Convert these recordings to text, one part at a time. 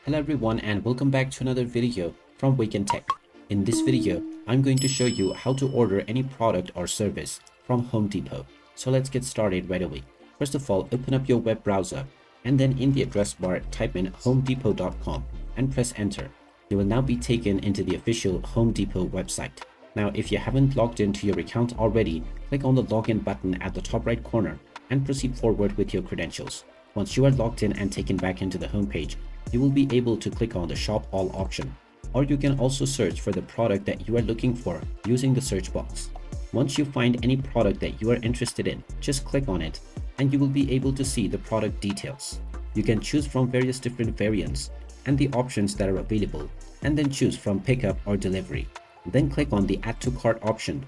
Hello everyone and welcome back to another video from Wake&Tech. In this video, I'm going to show you how to order any product or service from Home Depot. So let's get started right away. First of all, open up your web browser and then in the address bar type in homedepot.com and press enter. You will now be taken into the official Home Depot website. Now if you haven't logged into your account already, click on the login button at the top right corner and proceed forward with your credentials. Once you are logged in and taken back into the home page, you will be able to click on the Shop All option, or you can also search for the product that you are looking for using the search box. Once you find any product that you are interested in, just click on it and you will be able to see the product details. You can choose from various different variants and the options that are available, and then choose from pickup or delivery. Then click on the Add to Cart option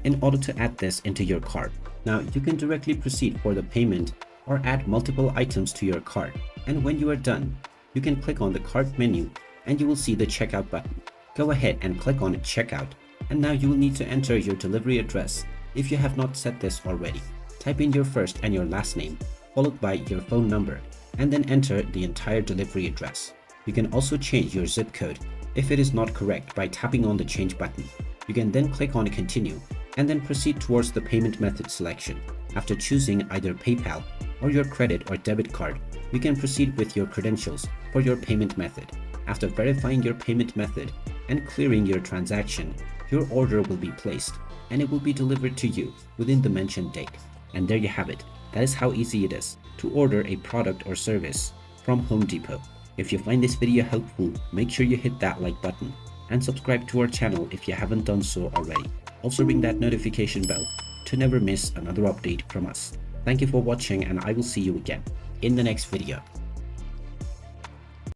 in order to add this into your cart. Now you can directly proceed for the payment or add multiple items to your cart, and when you are done, you can click on the cart menu and you will see the checkout button. Go ahead and click on checkout, and now you will need to enter your delivery address if you have not set this already. Type in your first and your last name followed by your phone number and then enter the entire delivery address. You can also change your zip code if it is not correct by tapping on the change button. You can then click on continue and then proceed towards the payment method selection. After choosing either PayPal or your credit or debit card, you can proceed with your credentials for your payment method. After verifying your payment method and clearing your transaction, your order will be placed and it will be delivered to you within the mentioned date. And there you have it. That is how easy it is to order a product or service from Home Depot. If you find this video helpful, make sure you hit that like button and subscribe to our channel if you haven't done so already. Also ring that notification bell to never miss another update from us. Thank you for watching and I will see you again in the next video.